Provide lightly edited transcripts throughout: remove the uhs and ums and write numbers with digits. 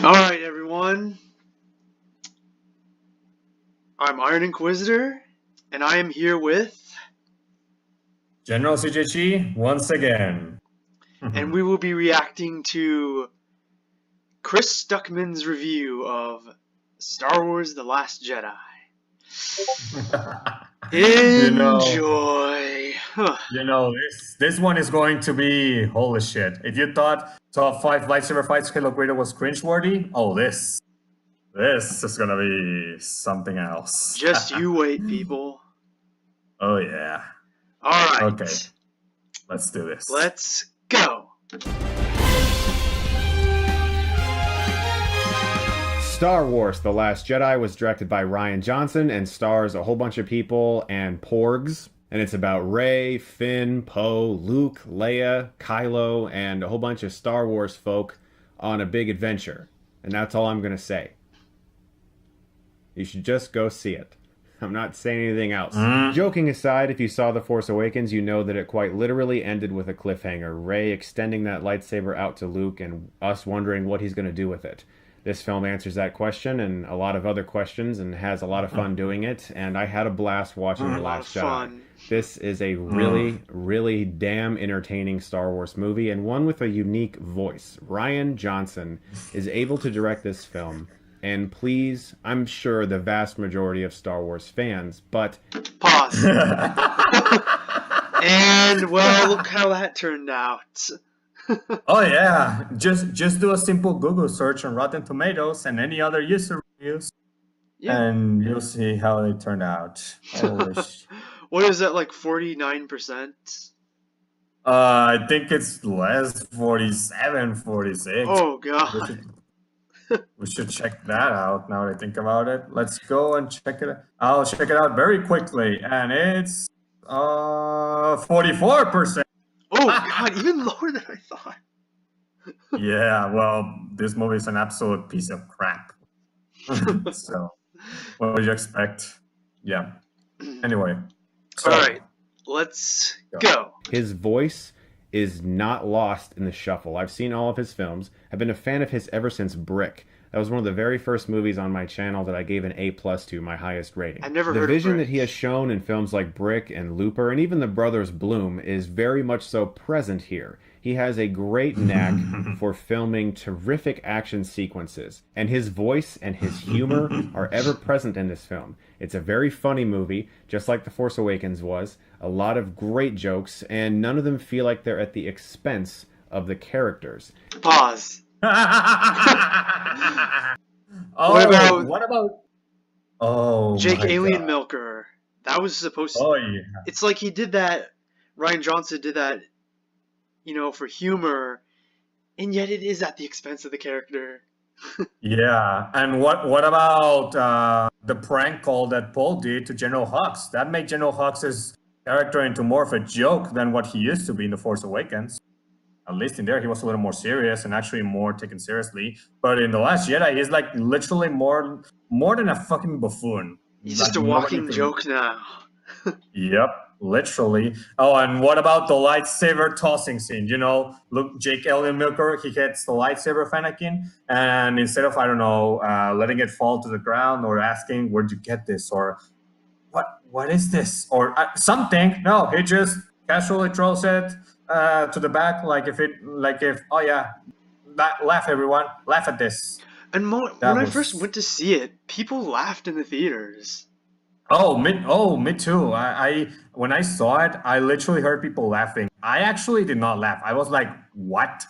Alright, everyone. I'm Ironinquisitor, and I am here with... General CJG, once again. and we will be reacting to Chris Stuckman's review of Star Wars The Last Jedi. Enjoy! This one is going to be holy shit. If you thought top 5 lightsaber fights Halo Greater was cringeworthy, this is gonna be something else. Just you wait, people. Oh yeah. Alright. Okay. Let's do this. Let's go! Star Wars The Last Jedi was directed by Rian Johnson and stars a whole bunch of people and porgs. And it's about Rey, Finn, Poe, Luke, Leia, Kylo, and a whole bunch of Star Wars folk on a big adventure. And that's all I'm going to say. You should just go see it. I'm not saying anything else. Joking aside, if you saw The Force Awakens, you know that it quite literally ended with a cliffhanger. Rey extending that lightsaber out to Luke and us wondering what he's going to do with it. This film answers that question and a lot of other questions and has a lot of fun doing it. And I had a blast watching The Last Jedi. This is a really, really damn entertaining Star Wars movie and one with a unique voice. Rian Johnson is able to direct this film and please, I'm sure, the vast majority of Star Wars fans, but... Pause. And, well, look how that turned out. Oh yeah, just do a simple Google search on Rotten Tomatoes and any other user reviews, and you'll see how they turned out. What is that, like 49%? I think it's less, 47, 46. Oh god. We should check that out now that I think about it. Let's go and check it. I'll check it out very quickly, and it's 44%. Oh god, even lower than I thought. Yeah, well, this movie is an absolute piece of crap. So, what would you expect? Yeah. Anyway. So, alright, let's go. His voice is not lost in the shuffle. I've seen all of his films. I've been a fan of his ever since Brick. That was one of the very first movies on my channel that I gave an A+ to, my highest rating. I've never heard of Brick. The vision that he has shown in films like Brick and Looper and even The Brothers Bloom is very much so present here. He has a great knack for filming terrific action sequences, and his voice and his humor are ever present in this film. It's a very funny movie, just like The Force Awakens was. A lot of great jokes, and none of them feel like they're at the expense of the characters. Pause. What about Jake Alien Milker? That was supposed to... Oh, yeah. It's like he did that... Rian Johnson did that, you know, for humor, and yet it is at the expense of the character. Yeah, and what about the prank call that Paul did to General Hux? That made General Hux's character into more of a joke than what he used to be in The Force Awakens. At least in there, he was a little more serious and actually more taken seriously. But in The Last Jedi, he's like literally more than a fucking buffoon. He's just a walking joke now. Yep, literally. Oh, and what about the lightsaber tossing scene? You know, look, Jake Alien Milker, he hits the lightsaber Fanakin, and instead of, I don't know, letting it fall to the ground or asking, where'd you get this? Or what is this? Or something. No, he just casually throws it to the back, oh yeah, laugh everyone, laugh at this. And when I first went to see it, people laughed in the theaters. Oh, me too. I when I saw it, I literally heard people laughing. I actually did not laugh. I was like, what?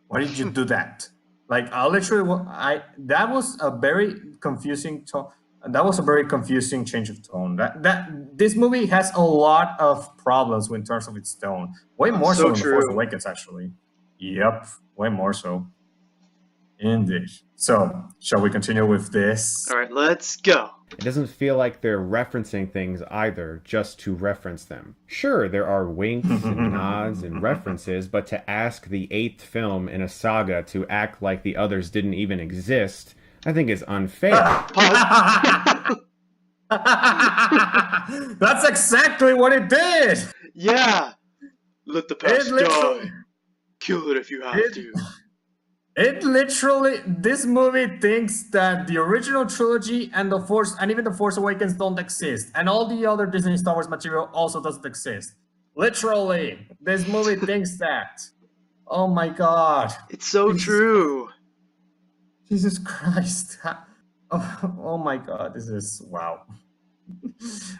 Why did you do that? Like, that was a very confusing tone. That was a very confusing change of tone. This movie has a lot of problems in terms of its tone. Way more so than The Force Awakens, actually. Yep, way more so. Indeed. So, shall we continue with this? All right, let's go. It doesn't feel like they're referencing things either, just to reference them. Sure, there are winks and nods and references, but to ask the 8th film in a saga to act like the others didn't even exist, I think is unfair. That's exactly what it did! Yeah! Let the past die. Kill it if you have to. It literally, this movie thinks that the original trilogy and the Force, and even the Force Awakens don't exist, and all the other Disney Star Wars material also doesn't exist. Literally, this movie thinks that. Oh my God. It's so true. Jesus Christ. Oh my God, this is, wow.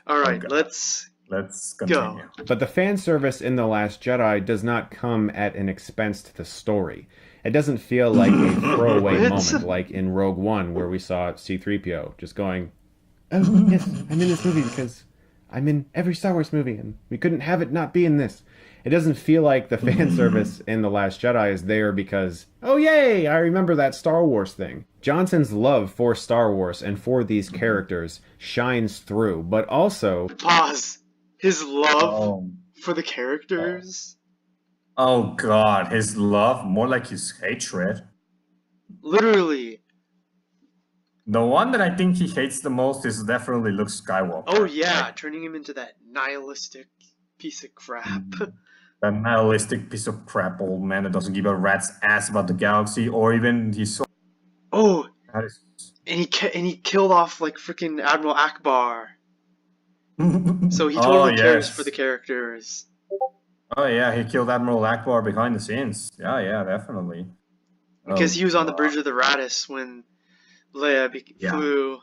All right, Oh let's continue. But the fan service in The Last Jedi does not come at an expense to the story. It doesn't feel like a throwaway moment like in Rogue One, where we saw C-3PO just going, "Oh, yes, I'm in this movie because I'm in every Star Wars movie, and we couldn't have it not be in this." It doesn't feel like the fan service in The Last Jedi is there because, oh yay, I remember that Star Wars thing. Johnson's love for Star Wars and for these characters shines through, but also... Pause. His love for the characters? Oh God, his love, more like his hatred. Literally. The one that I think he hates the most is definitely Luke Skywalker. Oh yeah, turning him into that nihilistic piece of crap. That nihilistic piece of crap old man that doesn't give a rat's ass about the galaxy or even his soul. Oh, and he killed off like freaking Admiral Akbar. So he totally cares for the characters. Oh yeah, he killed Admiral Akbar behind the scenes. Yeah, definitely. Because he was on the bridge of the Radis when Leia flew.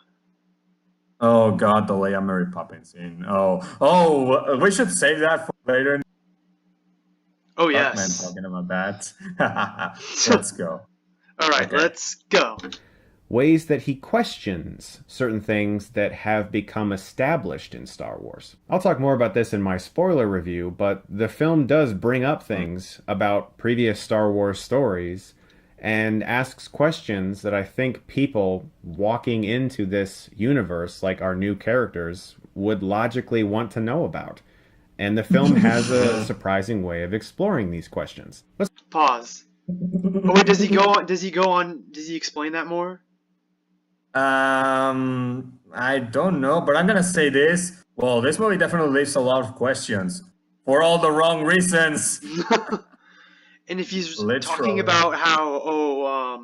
Oh God, the Leia Mary Poppins scene. Oh, we should save that for later. Oh yes. Stuckman talking about that. Let's go. All right, let's go. Ways that he questions certain things that have become established in Star Wars. I'll talk more about this in my spoiler review, but the film does bring up things about previous Star Wars stories and asks questions that I think people walking into this universe, like our new characters, would logically want to know about. And the film has a surprising way of exploring these questions. Let's pause. Oh, wait, does he go on? Does he explain that more? I don't know, but I'm gonna say this. Well, this movie definitely leaves a lot of questions for all the wrong reasons. And if he's talking about how,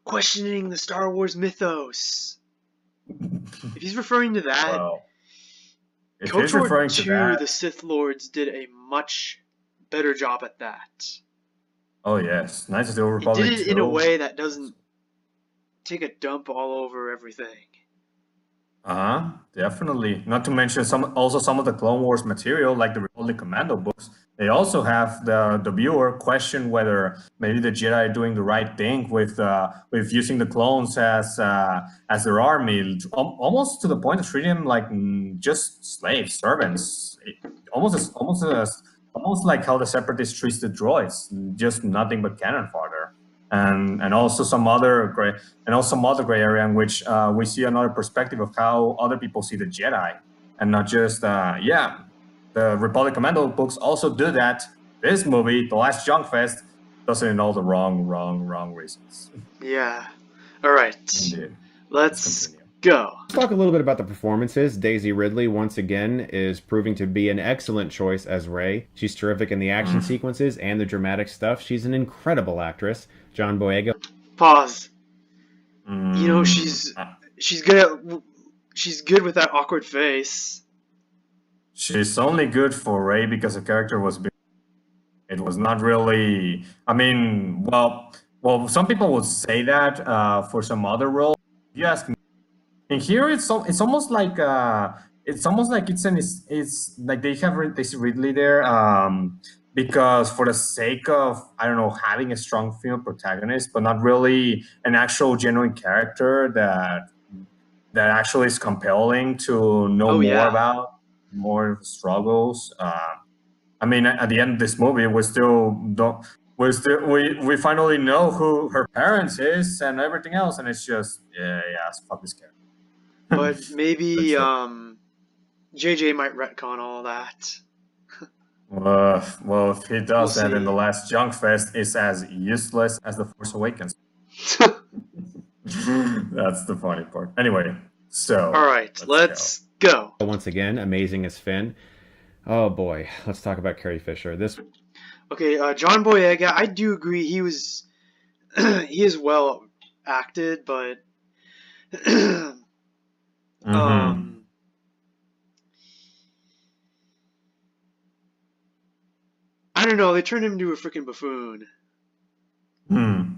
questioning the Star Wars mythos, if he's referring to that, KOTOR 2, the Sith Lords did a much better job at that. Oh yes, Knights of the Old Republic. It did it in a way that doesn't take a dump all over everything. Definitely. Not to mention some of the Clone Wars material, like the Republic Commando books. They also have the viewer question whether maybe the Jedi are doing the right thing with using the clones as their army, almost to the point of treating them like just slaves, servants, almost like how the Separatists treat the droids, just nothing but cannon fodder. And also some other gray area in which we see another perspective of how other people see the Jedi, and not just the Republic Commando books also do that. This movie, The Last Junk Fest, does it in all the wrong reasons. Yeah. All right. Indeed. Let's go. Let's talk a little bit about the performances. Daisy Ridley, once again, is proving to be an excellent choice as Rey. She's terrific in the action sequences and the dramatic stuff. She's an incredible actress. John Boyega. Pause. You know, she's good with that awkward face. She's only good for Rey because the character was big. It was not really. I mean, well, some people would say that for some other role. If you ask me, and here it's almost like it's like they have Daisy Ridley there because for the sake of, I don't know, having a strong female protagonist, but not really an actual genuine character that actually is compelling to know more about, more struggles. I mean, at the end of this movie, we finally know who her parents is and everything else, and it's just fuck this character. But maybe JJ might retcon all that. Well, if he does that, then The Last Junk Fest is as useless as The Force Awakens. That's the funny part. Anyway, so all right, let's go. Once again, amazing as Finn. Oh boy, let's talk about Carrie Fisher. Okay, John Boyega, I do agree he was he is well acted, but I don't know. They turned him into a freaking buffoon.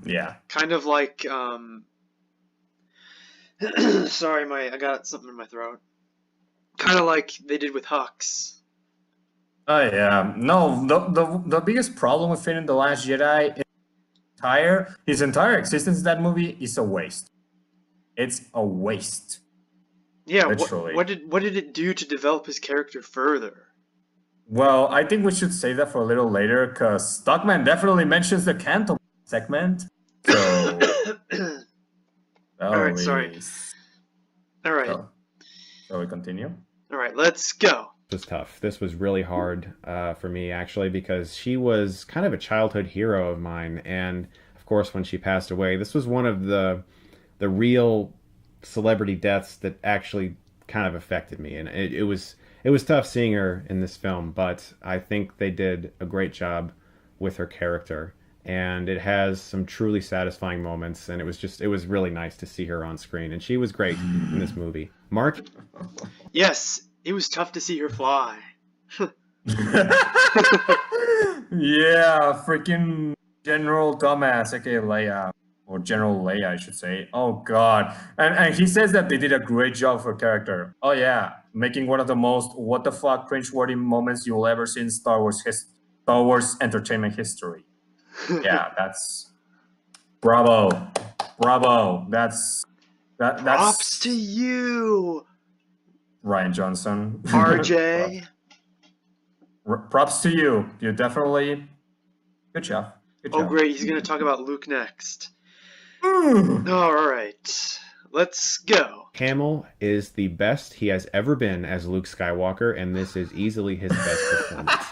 Yeah. Kind of like sorry, I got something in my throat. Kind of like they did with Hux. Oh yeah. No, the biggest problem with Finn in The Last Jedi, his entire existence in that movie is a waste. It's a waste. Yeah. Literally. What did it do to develop his character further? Well, I think we should save that for a little later, because Stuckman definitely mentions the Canto segment. So, all right, sorry. All right. So, shall we continue? All right, let's go. This was tough. This was really hard for me, actually, because she was kind of a childhood hero of mine. And, of course, when she passed away, this was one of the real celebrity deaths that actually kind of affected me. And it was tough seeing her in this film, but I think they did a great job with her character. And it has some truly satisfying moments, and it was really nice to see her on screen, and she was great in this movie. Mark? Yes, it was tough to see her fly. Yeah, freaking General Dumbass, aka Leia, or General Leia, I should say. Oh god, and he says that they did a great job for character. Oh yeah, making one of the most what the fuck cringeworthy moments you will ever see in Star Wars entertainment history. Yeah, that's bravo. That's props to you, Rian Johnson. RJ. Props to you. You definitely good job. Oh great, he's gonna talk about Luke next. All right, let's go. Hamill is the best he has ever been as Luke Skywalker, and this is easily his best performance.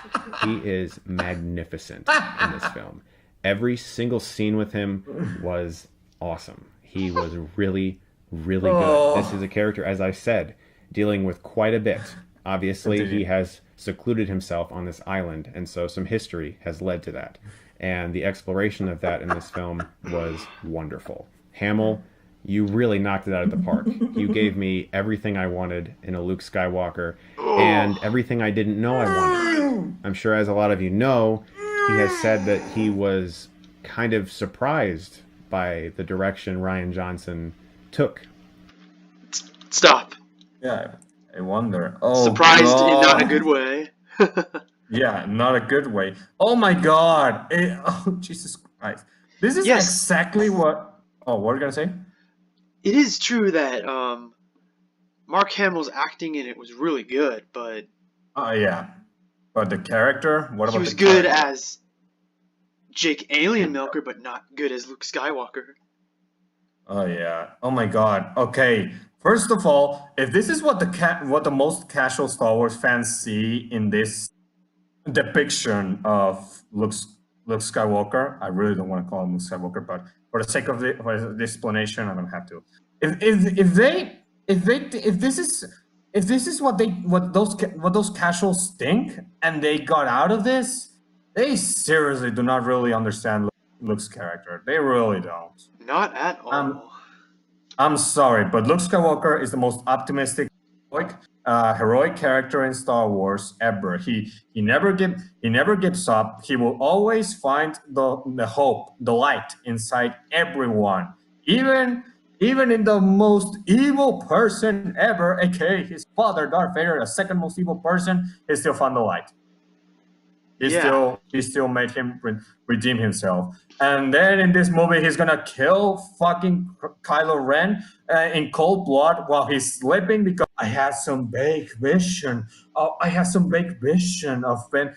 He is magnificent in this film. Every single scene with him was awesome. He was really, really good. This is a character, as I said, dealing with quite a bit. Obviously, he has secluded himself on this island, and so some history has led to that. And the exploration of that in this film was wonderful. Hamill, you really knocked it out of the park. You gave me everything I wanted in a Luke Skywalker, and everything I didn't know I wanted. I'm sure, as a lot of you know, he has said that he was kind of surprised by the direction Rian Johnson took. Stop. Yeah, I wonder. Oh, surprised god. in not a good way. Yeah, not a good way. Oh my god. Oh, Jesus Christ. This is exactly what... Oh, what are you going to say? It is true that Mark Hamill's acting in it was really good, but... yeah. But the character? What about he was the good character? as Jake Alien Milker, but not good as Luke Skywalker. Oh yeah. Oh my god. Okay. First of all, if this is what the most casual Star Wars fans see in this depiction of Luke Skywalker, I really don't want to call him Luke Skywalker, but for the sake of the explanation, I'm gonna have to. If this is what those casuals think, and they got out of this, they seriously do not really understand Luke's character. They really don't. Not at all. I'm sorry, but Luke Skywalker is the most optimistic, heroic character in Star Wars ever. He never gives up. He will always find the hope, the light inside everyone, even in the most evil person ever, aka his father, Darth Vader, the second most evil person. He still found the light. He still made him redeem himself. And then in this movie, he's gonna kill fucking Kylo Ren in cold blood while he's sleeping because I had some vague vision. I had some vague vision of Ben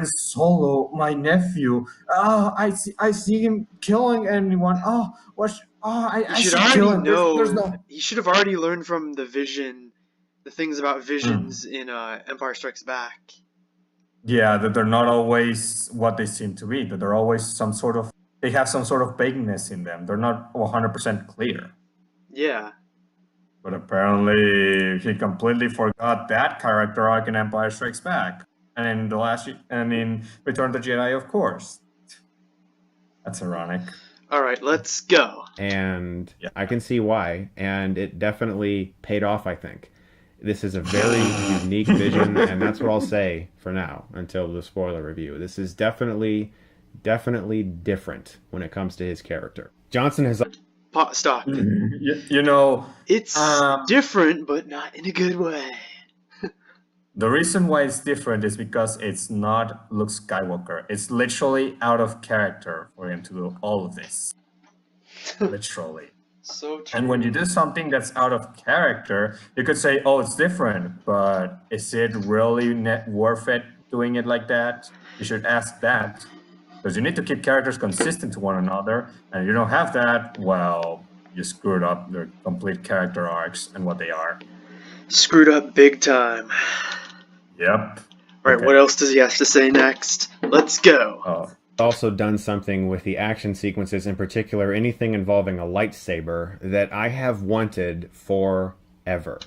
Solo, my nephew. I see him killing anyone. He should already know. He should have already learned from the things about visions in Empire Strikes Back. Yeah, that they're not always what they seem to be. That they're always they have some sort of vagueness in them. They're not 100% clear. Yeah. But apparently, he completely forgot that character arc in Empire Strikes Back, and in Return of the Jedi, of course. That's ironic. All right, let's go. And I can see why, and it definitely paid off, I think. This is a very unique vision, and that's what I'll say for now until the spoiler review. This is definitely different when it comes to his character. Johnson has... Stop. You know... It's different, but not in a good way. The reason why it's different is because it's not Luke Skywalker. It's literally out of character for him to do all of this. Literally. So true. And when you do something that's out of character, you could say, oh, it's different, but is it really worth it doing it like that? You should ask that. Because you need to keep characters consistent to one another, and if you don't have that, well, you screwed up their complete character arcs and what they are. Screwed up big time. Yep. Alright, what else does he have to say next? Let's go. Oh. Also done something with the action sequences, in particular anything involving a lightsaber, that I have wanted forever.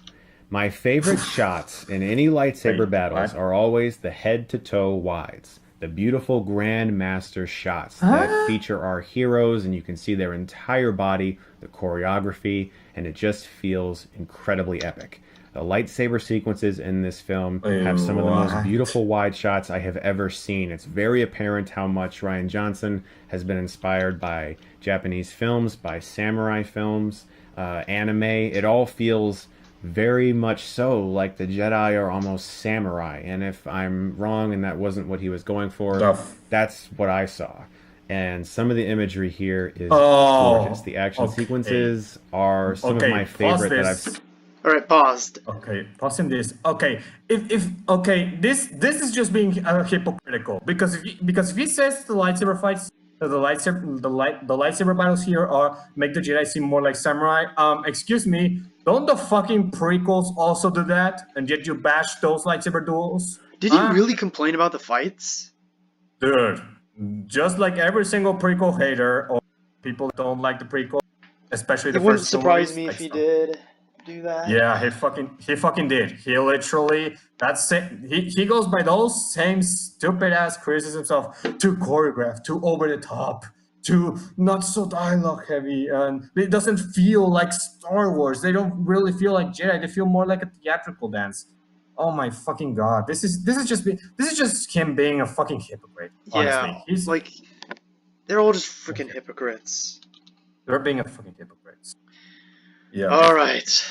My favorite shots in any lightsaber battles are always the head-to-toe wides. The beautiful Grandmaster shots that feature our heroes, and you can see their entire body, the choreography, and it just feels incredibly epic. The lightsaber sequences in this film have some of the most beautiful wide shots I have ever seen. It's very apparent how much Rian Johnson has been inspired by Japanese films, by samurai films, anime. It all feels very much so like the Jedi are almost samurai. And if I'm wrong and that wasn't what he was going for, that's what I saw. And some of the imagery here is gorgeous. The action sequences are some of my favorite that I've... All right, paused. Okay, pausing this. Okay, this is just being hypocritical because if he says the lightsaber fights, the lightsaber battles here make the Jedi seem more like samurai. Excuse me, don't the fucking prequels also do that? And yet you bash those lightsaber duels? Did he really complain about the fights? Dude, just like every single prequel hater or people that don't like the prequel, especially the first. It wouldn't surprise me if he did do that. Yeah, he fucking did. He literally, he goes by those same stupid ass criticisms of too choreographed, too over the top, too not so dialogue heavy, and it doesn't feel like Star Wars. They don't really feel like Jedi. They feel more like a theatrical dance. Oh my fucking god! This is just him being a fucking hypocrite. Honestly. Yeah, he's like, they're all just freaking hypocrites. They're being a fucking hypocrites. Yeah. All right.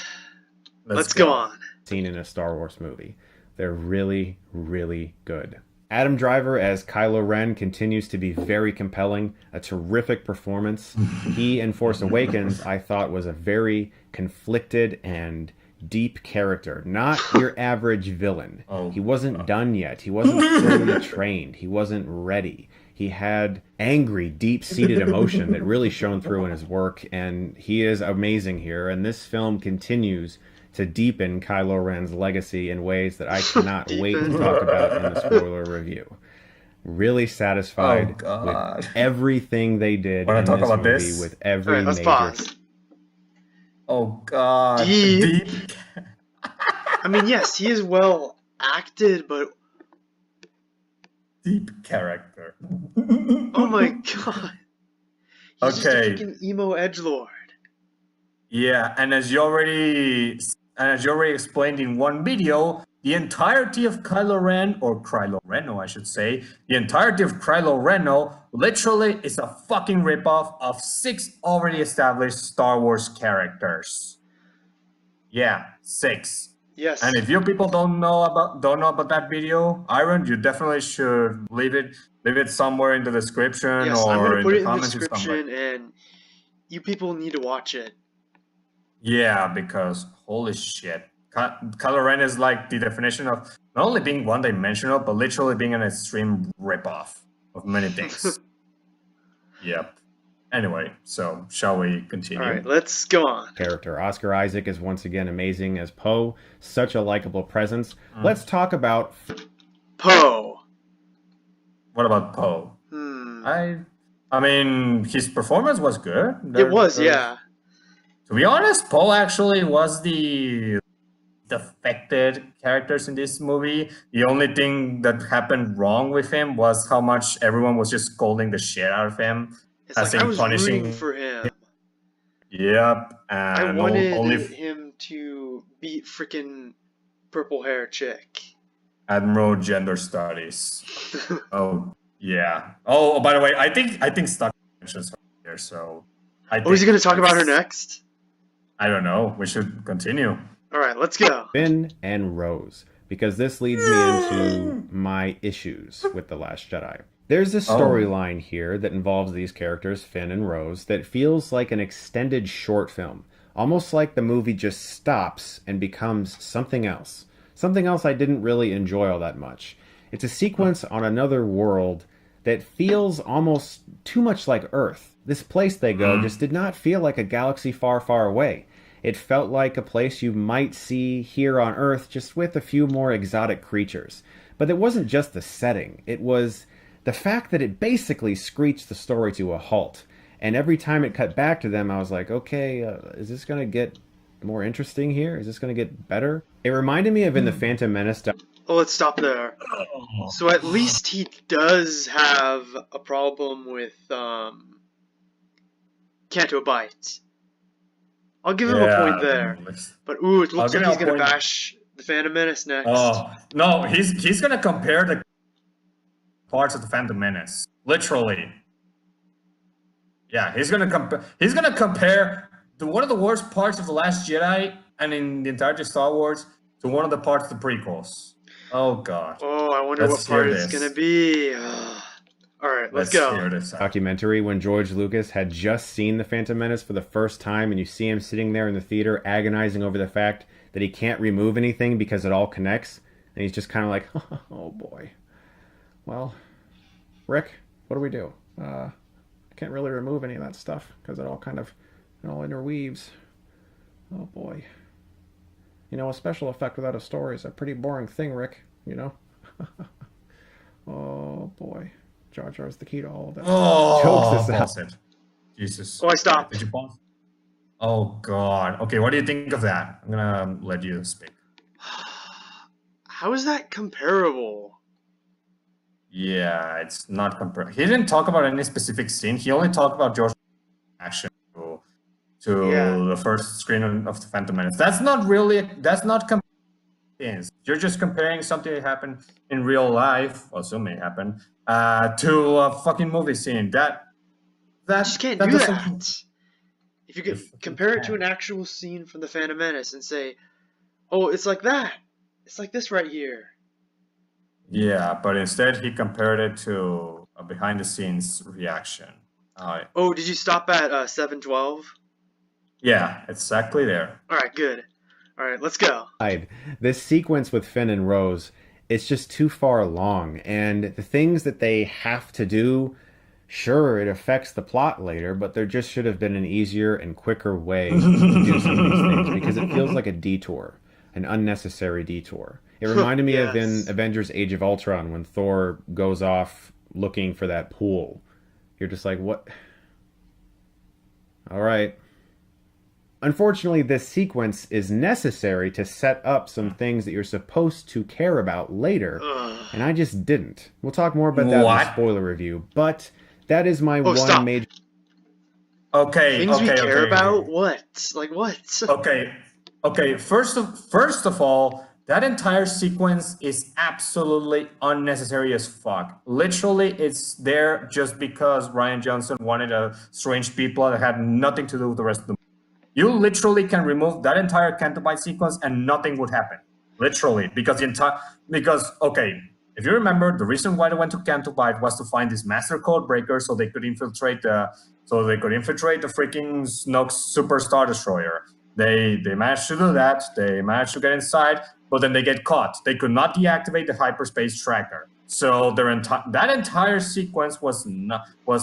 Let's go on. Seen in a Star Wars movie. They're really, really good. Adam Driver as Kylo Ren continues to be very compelling. A terrific performance. He in Force Awakens, I thought, was a very conflicted and deep character. Not your average villain. He wasn't done yet. He wasn't fully trained. He wasn't ready. He had angry, deep-seated emotion that really shone through in his work, and he is amazing here. And this film continues to deepen Kylo Ren's legacy in ways that I cannot wait to talk about in the spoiler review. Really satisfied with everything they did in this movie, with every let's pause. Oh god. Deep. I mean, yes, he is well acted, but deep character. Oh my god. He's just a freaking emo edgelord. Yeah, and as you already explained in one video, the entirety of Kylo Ren, or Kylo Reno I should say, the entirety of Kylo Reno literally is a fucking ripoff of 6 already established Star Wars characters. Yeah, 6. Yes. And if you people don't know about that video, Iron, you definitely should leave it somewhere in the description, yes, or I'm gonna put in it the in the comments description, and you people need to watch it. Yeah, because holy shit, Kylo Ren is like the definition of not only being one-dimensional, but literally being an extreme ripoff of many things. Yep. Anyway, so shall we continue? All right, let's go on. Character Oscar Isaac is once again amazing as Poe, such a likable presence. Let's talk about Poe. What about Poe? I mean, his performance was good. It was, yeah. To be honest, Poe actually was the affected characters in this movie. The only thing that happened wrong with him was how much everyone was just scolding the shit out of him. It's like I was rooting for him. Yep. I wanted him to beat freaking purple hair chick. Admiral Gender Studies. Oh yeah. Oh, by the way, I think Stuckman mentions her here, so is he gonna talk about her next? I don't know. We should continue. Alright, let's go. Finn and Rose, because this leads me into my issues with The Last Jedi. There's a storyline here that involves these characters, Finn and Rose, that feels like an extended short film. Almost like the movie just stops and becomes something else. Something else I didn't really enjoy all that much. It's a sequence on another world that feels almost too much like Earth. This place they go just did not feel like a galaxy far, far away. It felt like a place you might see here on Earth, just with a few more exotic creatures. But it wasn't just the setting. It was the fact that it basically screeched the story to a halt. And every time it cut back to them, I was like, okay, is this going to get more interesting here? Is this going to get better? It reminded me of in The Phantom Menace. Oh, let's stop there. So at least he does have a problem with Canto Bight. I'll give him a point there. But it looks like he's going to bash The Phantom Menace next. Oh, no, he's going to compare the parts of The Phantom Menace. Literally. Yeah, he's going to compare one of the worst parts of The Last Jedi and in the entirety of Star Wars to one of the parts of the prequels. Oh, God. Oh, I wonder what part it's going to be. All right, let's go. Hear this documentary when George Lucas had just seen The Phantom Menace for the first time, and you see him sitting there in the theater agonizing over the fact that he can't remove anything because it all connects, and he's just kind of like, oh boy. Well, Rick, what do we do? I can't really remove any of that stuff because it all interweaves. Oh boy. You know, a special effect without a story is a pretty boring thing, Rick, you know? Oh boy. Jar Jar's the key to all of that. Oh, pause it. Jesus. Oh, I stopped. Did you pause? Oh, God. Okay, what do you think of that? I'm going to let you speak. How is that comparable? Yeah, it's not comparable. He didn't talk about any specific scene. He only talked about George's action to the first screen of The Phantom Menace. That's not comparing. You're just comparing something that happened in real life, assuming it happened, to a fucking movie scene. That you just can't do that. If you could compare it to an actual scene from The Phantom Menace and say, oh, it's like that. It's like this right here. Yeah, but instead he compared it to a behind-the-scenes reaction. Oh, did you stop at 7:12? Yeah, exactly there. All right, good. All right, let's go. This sequence with Finn and Rose, it's just too far along, and the things that they have to do, sure, it affects the plot later, but there just should have been an easier and quicker way to do some of these things, because it feels like a detour, an unnecessary detour. It reminded me of in Avengers Age of Ultron when Thor goes off looking for that pool. You're just like, what? All right. Unfortunately, this sequence is necessary to set up some things that you're supposed to care about later, and I just didn't. We'll talk more about that in the spoiler review, but that is my one major... Okay, things we care about? What? Like what? Okay. First of all, that entire sequence is absolutely unnecessary as fuck. Literally, it's there just because Rian Johnson wanted a strange people that had nothing to do with the rest of the movie. You literally can remove that entire Canto Bight sequence and nothing would happen. Literally, because if you remember, the reason why they went to Canto Bight was to find this master code breaker so they could infiltrate the freaking Snoke's Super Star Destroyer. They managed to do that. They managed to get inside, but then they get caught. They could not deactivate the hyperspace tracker. So that entire sequence was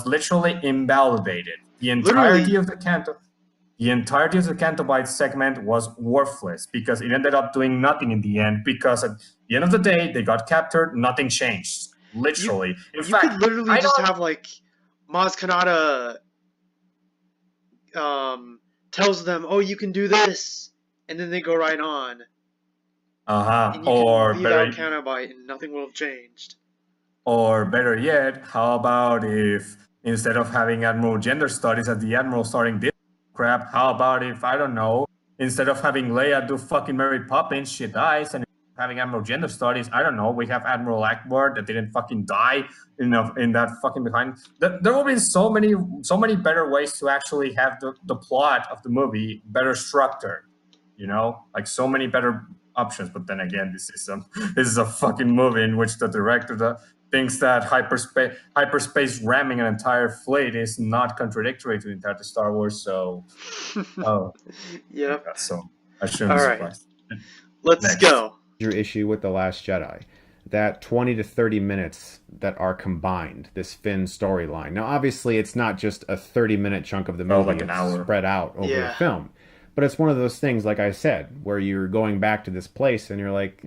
literally invalidated. The entirety of the Canto Bight segment was worthless because it ended up doing nothing in the end, because at the end of the day, they got captured, nothing changed. Literally. You could literally just have, like, Maz Kanata tells them, oh, you can do this, and then they go right on. And you can leave out Canto Bight and nothing will have changed. Or better yet, how about if instead of having Admiral Gender Studies as the Admiral starting this crap, how about if, I don't know, instead of having Leia do fucking Mary Poppins, she dies, and having Admiral Gender Studies, I don't know, we have Admiral Akbar that didn't fucking die in that fucking behind. There will be so many better ways to actually have the plot of the movie better structured, you know, like so many better options. But then again, this is a fucking movie in which the director thinks that hyperspace ramming an entire fleet is not contradictory to the entire Star Wars. So, yeah. So I shouldn't be surprised. Let's go. Your issue with The Last Jedi, that 20 to 30 minutes that are combined, this Finn storyline. Now, obviously, it's not just a 30-minute chunk of the movie, like an hour spread out over the film. But it's one of those things, like I said, where you're going back to this place and you're like,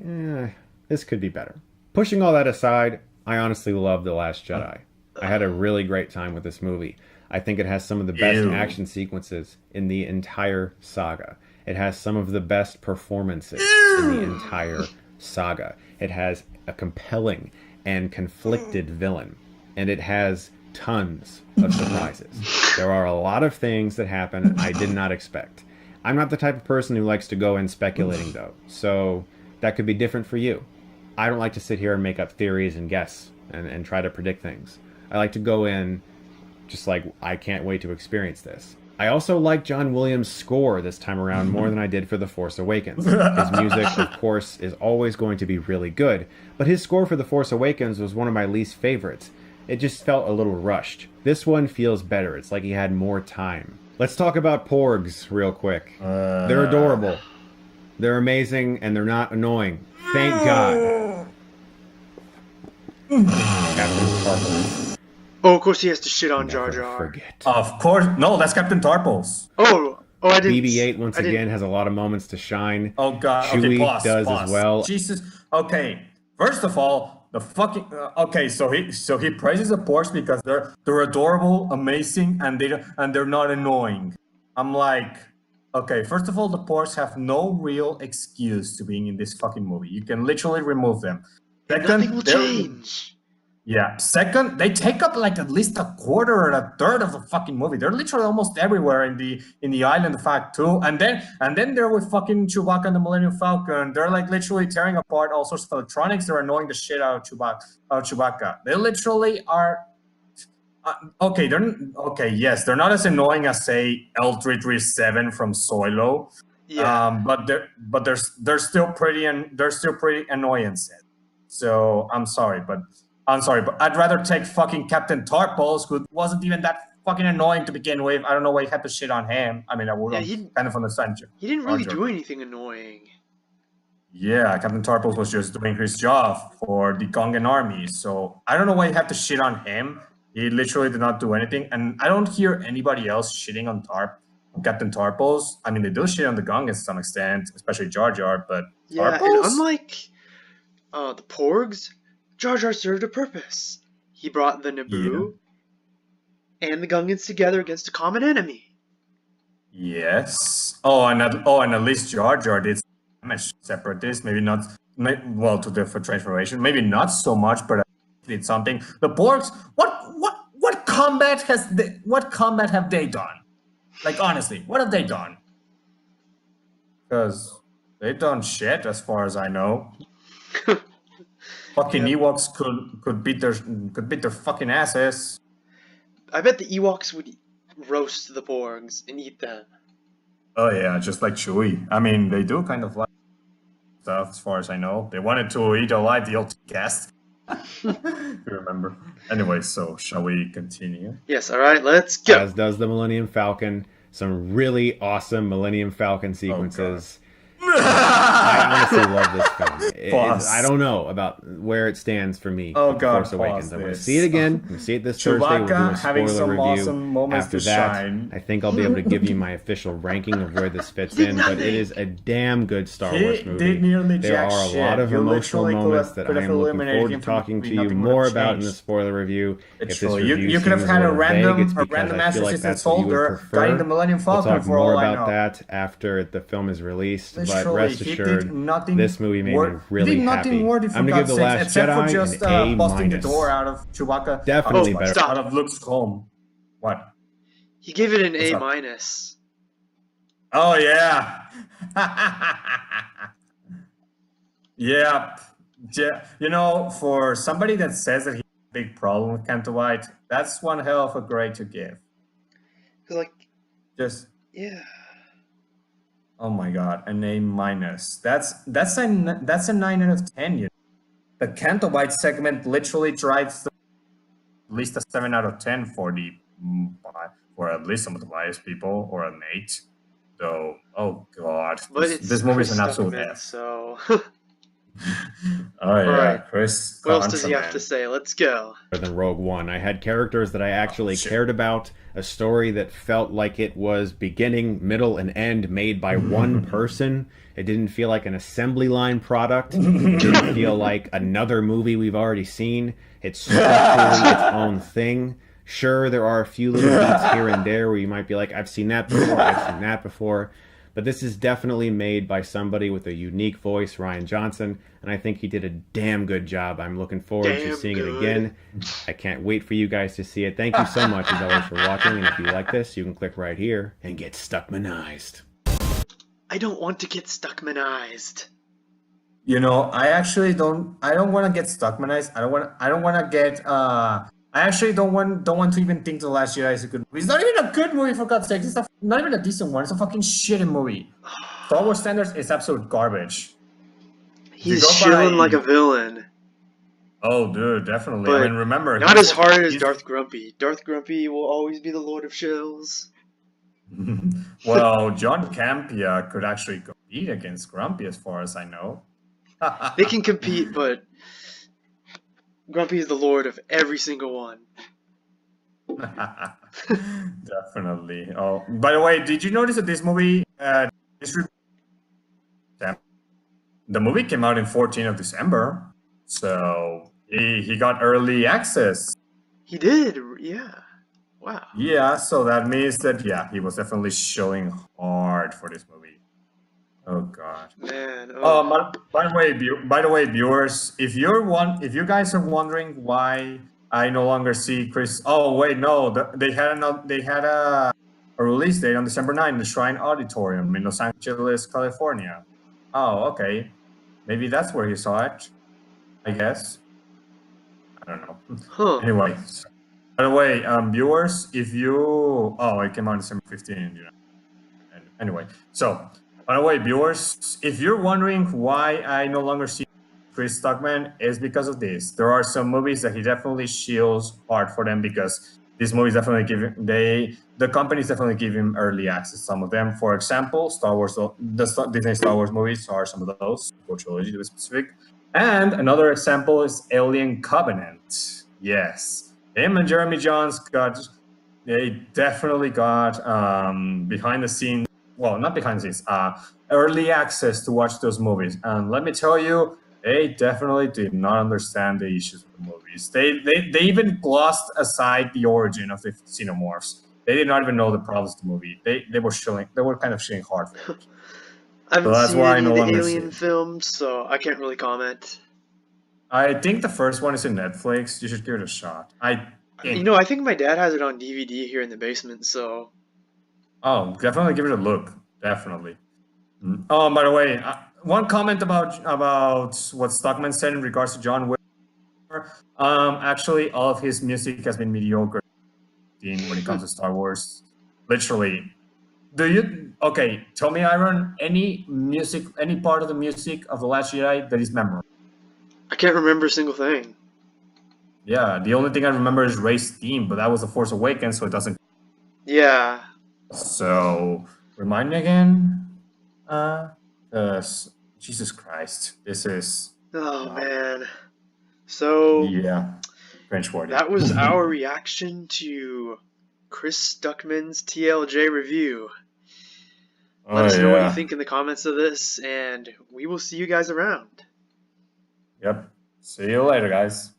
this could be better. Pushing all that aside, I honestly love The Last Jedi. I had a really great time with this movie. I think it has some of the best action sequences in the entire saga. It has some of the best performances in the entire saga. It has a compelling and conflicted villain. And it has tons of surprises. There are a lot of things that happen I did not expect. I'm not the type of person who likes to go in speculating, though. So that could be different for you. I don't like to sit here and make up theories and guess and try to predict things. I like to go in just like, I can't wait to experience this. I also like John Williams' score this time around more than I did for The Force Awakens. His music, of course, is always going to be really good, but his score for The Force Awakens was one of my least favorites. It just felt a little rushed. This one feels better. It's like he had more time. Let's talk about Porgs real quick. They're adorable. They're amazing, and they're not annoying. Thank God. Captain Tarpals. Oh, of course he has to shit on Jar Jar. Forget. Of course. No, that's Captain Tarpals. Oh, I didn't. BB-8 once again has a lot of moments to shine. Oh God. Chewie Okay, does as well. Jesus. Okay. First of all, the fucking okay. So he praises the Porgs because they're adorable, amazing, and they're not annoying. I'm like, okay. First of all, the Porgs have no real excuse to being in this fucking movie. You can literally remove them. Second, nothing will change. Yeah. Second, they take up like at least a quarter or a third of the fucking movie. They're literally almost everywhere in the island fact too. And then they're with fucking Chewbacca and the Millennium Falcon. They're like literally tearing apart all sorts of electronics. They're annoying the shit out of Chewbacca. They literally are. Yes, they're not as annoying as say L337 from Solo. Yeah. But they're still pretty annoyances. So I'm sorry, but I'd rather take fucking Captain Tarpals, who wasn't even that fucking annoying to begin with. I don't know why you had to shit on him. I mean, I would kind of understand you. He didn't really do anything annoying. Yeah, Captain Tarpals was just doing his job for the Gungan army. So I don't know why you have to shit on him. He literally did not do anything. And I don't hear anybody else shitting on Captain Tarpals. I mean, they do shit on the Gungans to some extent, especially Jar Jar, but yeah, Tarpals? And unlike the Porgs, Jar Jar served a purpose. He brought the Naboo and the Gungans together against a common enemy. Yes. And at least Jar Jar did damage separatists. Maybe not. Well, to the transformation, maybe not so much, but did something. The Porgs. What combat have they done? Like honestly, what have they done? Because they've done shit, as far as I know. Fucking Ewoks could beat their fucking asses. I bet the Ewoks would roast the Porgs and eat them. Oh yeah, just like Chewie. I mean, they do kind of like stuff, as far as I know. They wanted to eat alive the old cast. You remember? Anyway, so shall we continue? Yes. All right. Let's go. As does the Millennium Falcon. Some really awesome Millennium Falcon sequences. I honestly love this film. I don't know about where it stands for me. Oh God, Force Awakens. I'm going to see it again. I'm going to see it this Thursday. We'll do a spoiler review. Awesome After that, shine. I think I'll be able to give you my official ranking of where this fits in. But it is a damn good Star Wars movie. There are a lot of emotional moments that I am looking forward to talking to you more about in the spoiler review. It's true. You could have had a random Master System soldier guiding the Millennium Falcon for all I know. We'll talk more about that after the film is released. but rest assured, this movie made me really happy. I'm gonna give The Last Jedi just an A busting the minus. door out of Chewbacca. Definitely better. Stop. Out of Luke's home. What? He gave it an What's A up? minus. Oh yeah. Yeah. You know, for somebody that says that he has a big problem with Canto White, that's one hell of a grade to give. Like, Just yeah. oh my god, an A minus. That's a 9 out of 10. You know? The Canto White segment literally drives at least a 7 out of 10 for at least some of the biased people, or an 8. So, oh god, But this movie is an absolute Stuckman, F. so. Oh yeah, Alright. Chris. What else does he have to say? Let's go. Than Rogue One. I had characters that I actually cared about, a story that felt like it was beginning, middle, and end made by one person. It didn't feel like an assembly line product. It didn't feel like another movie we've already seen. It's structurally its own thing. Sure, there are a few little beats here and there where you might be like, I've seen that before, I've seen that before. But this is definitely made by somebody with a unique voice, Rian Johnson, and I think he did a damn good job. I'm looking forward to seeing it again. I can't wait for you guys to see it. Thank you so much, as always, for watching, and if you like this, you can click right here and get Stuckmanized. I don't want to get Stuckmanized. You know, I don't want to get Stuckmanized. I don't want to get I actually don't want to even think The Last Jedi is a good movie. It's not even a good movie, for God's sake. It's not even a decent one. It's a fucking shitty movie. Star Wars standards is absolute garbage. He's shilling like a villain. Oh, dude, definitely. But I mean, remember, not as hard as Darth Grumpy. Darth Grumpy will always be the Lord of Shills. Well, John Campea could actually compete against Grumpy, as far as I know. They can compete, but Grumpy is the lord of every single one. Definitely. Oh, by the way, did you notice that this movie, the movie came out in 14th of December, so he got early access. He did, yeah. Wow. Yeah, so that means that he was definitely showing hard for this movie. Oh god. Man. By the way, viewers, if you guys are wondering why I no longer see Chris. Oh wait, no, they had a release date on December 9th in the Shrine Auditorium in Los Angeles, California. Oh, okay, maybe that's where you saw it. I guess. I don't know. Huh. Anyway, by the way, viewers, if you it came out December 15th. You know. Anyway, so. By the way, viewers, if you're wondering why I no longer see Chris Stuckman, it's because of this. There are some movies that he definitely shields hard for them because these movies definitely the companies definitely give him early access. Some of them, for example, Disney Star Wars movies are some of those, for trilogy to be specific. And another example is Alien Covenant. Yes, him and Jeremy Jahns definitely got behind the scenes. Well, not behind the scenes, early access to watch those movies. And let me tell you, they definitely did not understand the issues of the movies. They even glossed aside the origin of the xenomorphs. They did not even know the problems of the movie. They were kind of shitting hard for it. I haven't seen any of the Alien films, so I can't really comment. I think the first one is in Netflix. You should give it a shot. I think my dad has it on DVD here in the basement, so... Oh, definitely give it a look. Definitely. Oh, by the way, one comment about what Stuckman said in regards to John Wick. Actually, all of his music has been mediocre when it comes to Star Wars. Literally. Tell me, Iron, any part of the music of The Last Jedi that is memorable? I can't remember a single thing. Yeah, the only thing I remember is Rey's theme, but that was The Force Awakens, so it doesn't... Yeah. So, remind me again. Jesus Christ, this is. Oh man. So. Yeah. French word. That was our reaction to Chris Stuckman's TLJ review. Let us know what you think in the comments of this, and we will see you guys around. Yep. See you later, guys.